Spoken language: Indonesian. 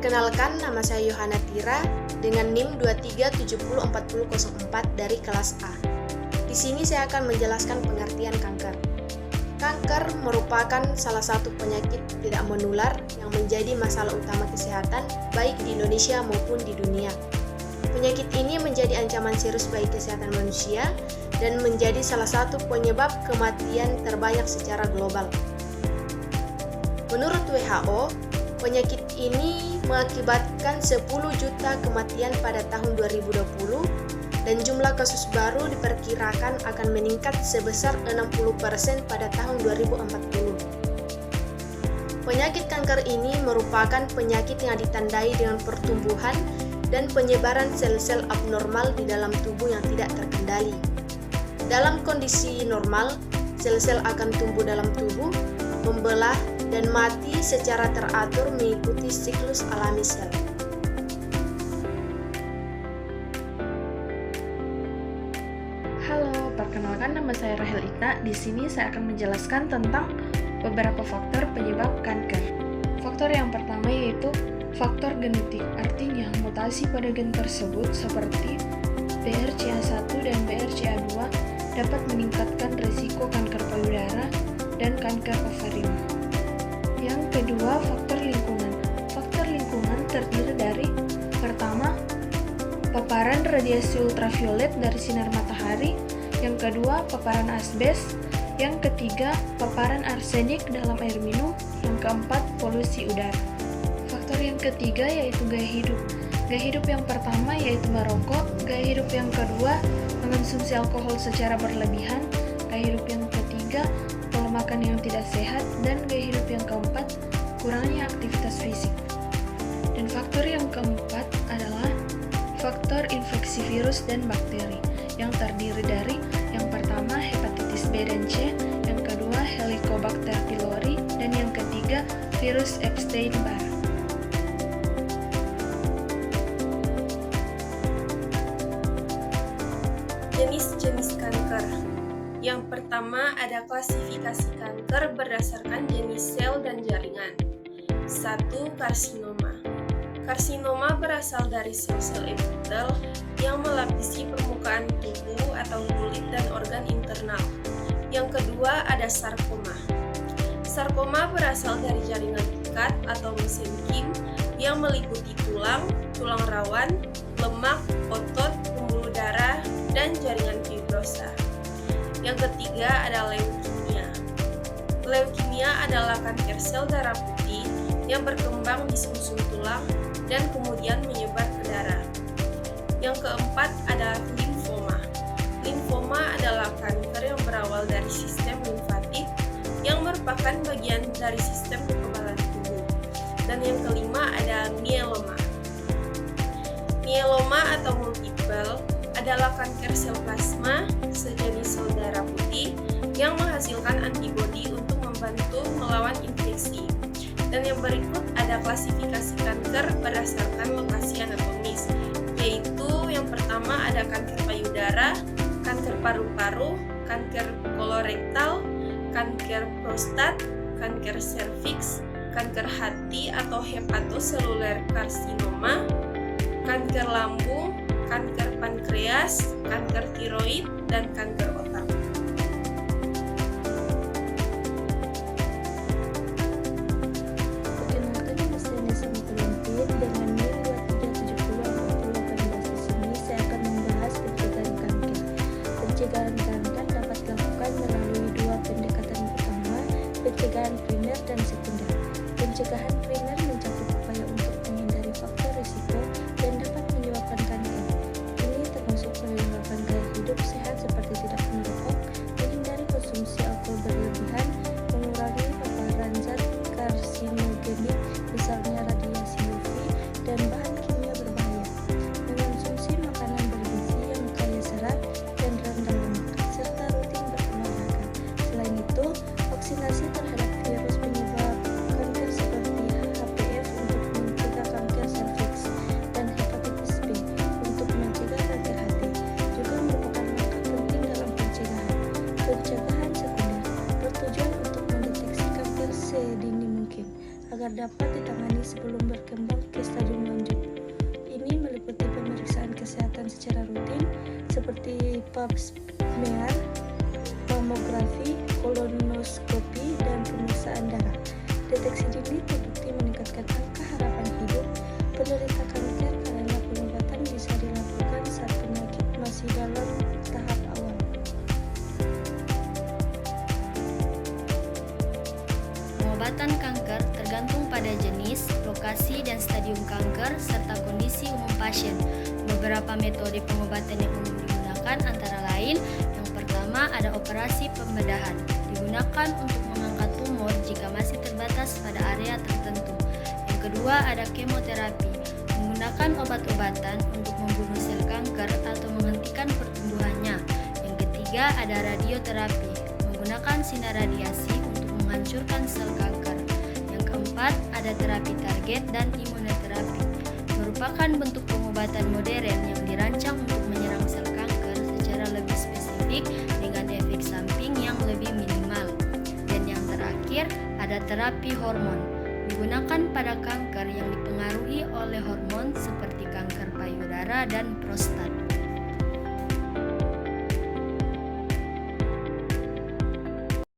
Perkenalkan, nama saya Yohana Tira dengan NIM 23704004 dari kelas A. Di sini saya akan menjelaskan pengertian kanker. Kanker merupakan salah satu penyakit tidak menular yang menjadi masalah utama kesehatan baik di Indonesia maupun di dunia. Penyakit ini menjadi ancaman serius bagi kesehatan manusia dan menjadi salah satu penyebab kematian terbanyak secara global. Menurut WHO, penyakit ini mengakibatkan 10 juta kematian pada tahun 2020 dan jumlah kasus baru diperkirakan akan meningkat sebesar 60% pada tahun 2040. Penyakit kanker ini merupakan penyakit yang ditandai dengan pertumbuhan dan penyebaran sel-sel abnormal di dalam tubuh yang tidak terkendali. Dalam kondisi normal, sel-sel akan tumbuh dalam tubuh, membelah, dan mati secara teratur mengikuti siklus alami sel. Halo, perkenalkan nama saya Rahel Ita. Di sini saya akan menjelaskan tentang beberapa faktor penyebab kanker. Faktor yang pertama yaitu faktor genetik, artinya mutasi pada gen tersebut seperti BRCA1 dan BRCA2 dapat meningkatkan risiko kanker payudara dan kanker ovarium. Yang kedua, faktor lingkungan. Faktor lingkungan terdiri dari pertama, paparan radiasi ultraviolet dari sinar matahari, yang kedua, paparan asbes, yang ketiga, paparan arsenik dalam air minum, yang keempat, polusi udara. Faktor yang ketiga yaitu gaya hidup. Gaya hidup yang pertama yaitu merokok, gaya hidup yang kedua, mengonsumsi alkohol secara berlebihan, gaya hidup yang ketiga, pola makan yang tidak sehat, dan gaya hidup yang keempat, kurangnya aktivitas fisik. Dan faktor yang keempat adalah faktor infeksi virus dan bakteri yang terdiri dari yang pertama hepatitis B dan C, yang kedua Helicobacter pylori, dan yang ketiga virus Epstein-Barr. Jenis-jenis kanker. Yang pertama ada klasifikasi kanker berdasarkan jenis sel dan jaringan. 1. Karsinoma. Karsinoma berasal dari sel-sel epitel yang melapisi permukaan tubuh atau kulit dan organ internal. Yang kedua ada sarkoma. Sarkoma berasal dari jaringan ikat atau mesenkim yang meliputi tulang, tulang rawan, lemak, otot, pembuluh darah, dan jaringan fibrosa. Yang ketiga ada leukemia. Leukemia adalah kanker sel darah putih yang berkembang di sumsum tulang dan kemudian menyebar ke darah. Yang keempat ada limfoma. Limfoma adalah kanker yang berawal dari sistem limfatik yang merupakan bagian dari sistem kekebalan tubuh. Dan yang kelima ada mieloma. Mieloma atau multiple adalah kanker sel plasma, sejenis sel darah putih yang menghasilkan antibodi untuk membantu melawan infeksi. Dan yang berikut ada klasifikasi kanker berdasarkan lokasi anatomis, yaitu yang pertama ada kanker payudara, kanker paru-paru, kanker kolorektal, kanker prostat, kanker serviks, kanker hati atau hepatoseluler karsinoma, kanker lambung, kanker pankreas, kanker tiroid, dan kanker otak. Perkenalkan, nama saya Nesa Mutalintin dengan NIM 23704018. Di sini saya akan membahas pencegahan kanker. Pencegahan kanker dapat dilakukan melalui dua pendekatan utama, pencegahan primer dan sekunder. Pencegahan primer mencakup upaya untuk menghindari faktor risiko dan dapat menyebabkan kanker. Ini termasuk meninggalkan gaya hidup sehat seperti tidak merokok, menghindari konsumsi alkohol berlebihan, mengurangi paparan zat karsinogenik misalnya radiasi UV dan bahan kimia berbahaya, mengonsumsi makanan bergizi yang kaya serat dan rendah lemak, serta rutin berolahraga. Selain itu, vaksinasi terhadap virus penyebab kanker seperti HPV untuk mencegah kanker serviks dan hepatitis B untuk mencegah kanker hati juga merupakan langkah penting dalam pencegahan. Pencegahan sekunder bertujuan untuk mendeteksi kanker sedini mungkin agar dapat ditangani sebelum berkembang ke stadium seperti pap smear, mamografi, kolonoskopi, dan pemeriksaan darah. Deteksi dini terbukti meningkatkan angka harapan hidup penderita kanker karena pengobatan bisa dilakukan saat penyakit masih dalam tahap awal. Pengobatan kanker tergantung pada jenis, lokasi, dan stadium kanker, serta kondisi umum pasien. Beberapa metode pengobatan yang umum digunakan antara lain, yang pertama ada operasi pembedahan, digunakan untuk mengangkat tumor jika masih terbatas pada area tertentu. Yang kedua ada kemoterapi, menggunakan obat-obatan untuk membunuh sel kanker atau menghentikan pertumbuhannya. Yang ketiga ada radioterapi, menggunakan sinar radiasi untuk menghancurkan sel kanker. Yang keempat ada terapi target dan imunoterapi, merupakan bentuk pengobatan modern yang dirancang untuk menyerang sel kanker secara lebih spesifik dengan efek samping yang lebih minimal. Dan yang terakhir ada terapi hormon, digunakan pada kanker yang dipengaruhi oleh hormon seperti kanker payudara dan prostat.